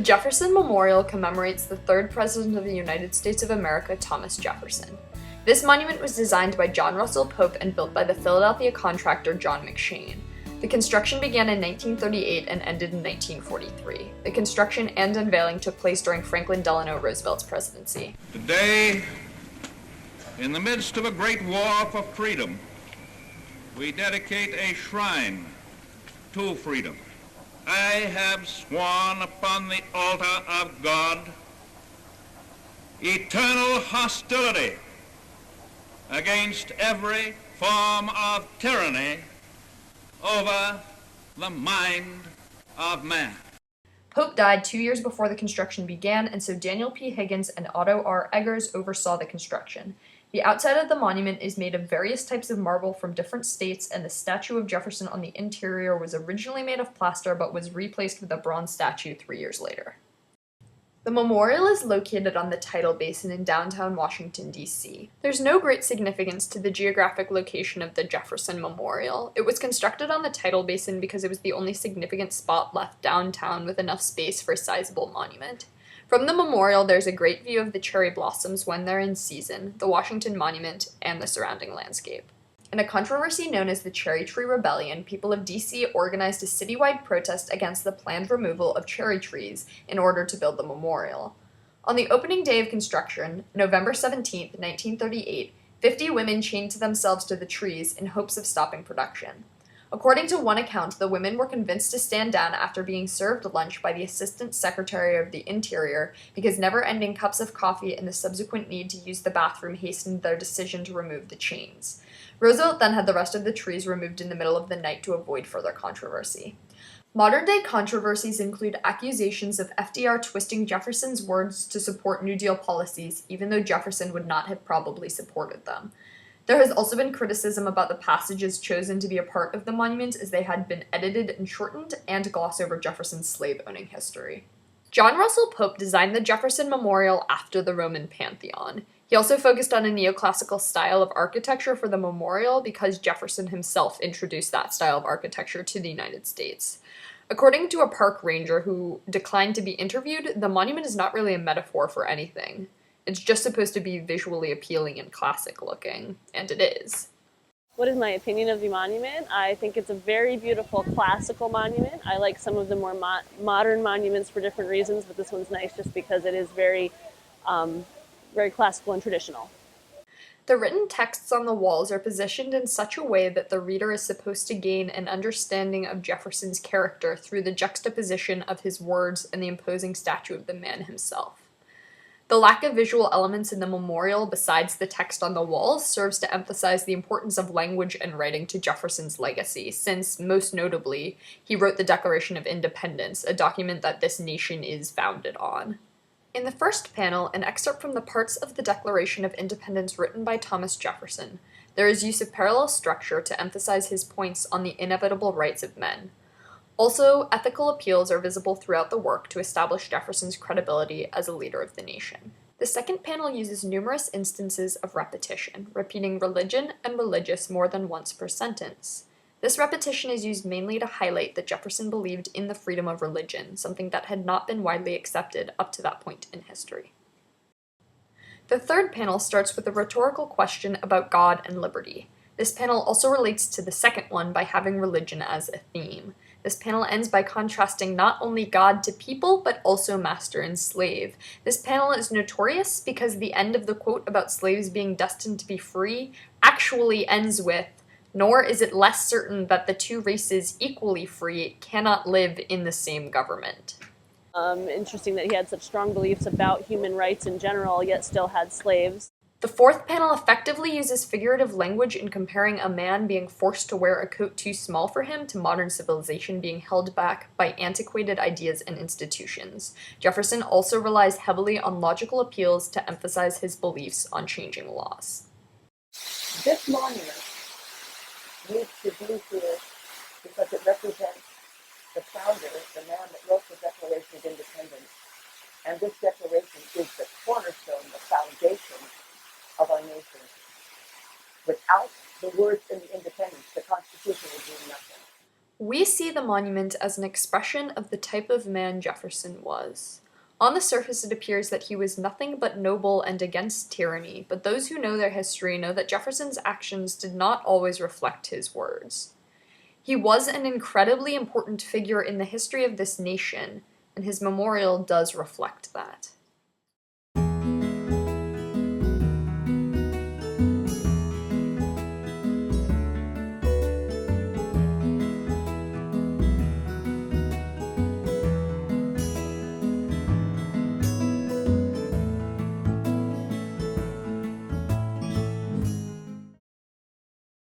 Jefferson Memorial commemorates the third President of the United States of America, Thomas Jefferson. This monument was designed by John Russell Pope and built by the Philadelphia contractor John McShane. The construction began in 1938 and ended in 1943. The construction and unveiling took place during Franklin Delano Roosevelt's presidency. Today, in the midst of a great war for freedom, we dedicate a shrine to freedom. I have sworn upon the altar of God eternal hostility against every form of tyranny over the mind of man. Pope died 2 years before the construction began, and so Daniel P. Higgins and Otto R. Eggers oversaw the construction. The outside of the monument is made of various types of marble from different states, and the statue of Jefferson on the interior was originally made of plaster but was replaced with a bronze statue 3 years later. The memorial is located on the tidal basin in downtown Washington, D.C. There's no great significance to the geographic location of the Jefferson Memorial. It was constructed on the tidal basin because it was the only significant spot left downtown with enough space for a sizable monument. From the memorial, there's a great view of the cherry blossoms when they're in season, the Washington Monument, and the surrounding landscape. In a controversy known as the Cherry Tree Rebellion, people of D.C. organized a citywide protest against the planned removal of cherry trees in order to build the memorial. On the opening day of construction, November 17, 1938, 50 women chained themselves to the trees in hopes of stopping production. According to one account, the women were convinced to stand down after being served lunch by the Assistant Secretary of the Interior because never-ending cups of coffee and the subsequent need to use the bathroom hastened their decision to remove the chains. Roosevelt then had the rest of the trees removed in the middle of the night to avoid further controversy. Modern-day controversies include accusations of FDR twisting Jefferson's words to support New Deal policies, even though Jefferson would not have probably supported them. There has also been criticism about the passages chosen to be a part of the monument as they had been edited and shortened and gloss over Jefferson's slave-owning history. John Russell Pope designed the Jefferson Memorial after the Roman Pantheon. He also focused on a neoclassical style of architecture for the memorial because Jefferson himself introduced that style of architecture to the United States. According to a park ranger who declined to be interviewed, the monument is not really a metaphor for anything. It's just supposed to be visually appealing and classic looking, and it is. What is my opinion of the monument? I think it's a very beautiful classical monument. I like some of the more modern monuments for different reasons, but this one's nice just because it is very classical and traditional. The written texts on the walls are positioned in such a way that the reader is supposed to gain an understanding of Jefferson's character through the juxtaposition of his words and the imposing statue of the man himself. The lack of visual elements in the memorial besides the text on the walls serves to emphasize the importance of language and writing to Jefferson's legacy, since, most notably, he wrote the Declaration of Independence, a document that this nation is founded on. In the first panel, an excerpt from the parts of the Declaration of Independence written by Thomas Jefferson, there is use of parallel structure to emphasize his points on the inevitable rights of men. Also, ethical appeals are visible throughout the work to establish Jefferson's credibility as a leader of the nation. The second panel uses numerous instances of repetition, repeating religion and religious more than once per sentence. This repetition is used mainly to highlight that Jefferson believed in the freedom of religion, something that had not been widely accepted up to that point in history. The third panel starts with a rhetorical question about God and liberty. This panel also relates to the second one by having religion as a theme. This panel ends by contrasting not only God to people, but also master and slave. This panel is notorious because the end of the quote about slaves being destined to be free actually ends with, "Nor is it less certain that the two races equally free cannot live in the same government." Interesting that he had such strong beliefs about human rights in general, yet still had slaves. The fourth panel effectively uses figurative language in comparing a man being forced to wear a coat too small for him to modern civilization being held back by antiquated ideas and institutions. Jefferson also relies heavily on logical appeals to emphasize his beliefs on changing laws. This monument needs to be here because it represents the founder, the man that wrote the Declaration of Independence. And this declaration is the cornerstone, the foundation of our nation. Without the words in the independence, the Constitution would mean nothing. We see the monument as an expression of the type of man Jefferson was. On the surface, it appears that he was nothing but noble and against tyranny, but those who know their history know that Jefferson's actions did not always reflect his words. He was an incredibly important figure in the history of this nation, and his memorial does reflect that.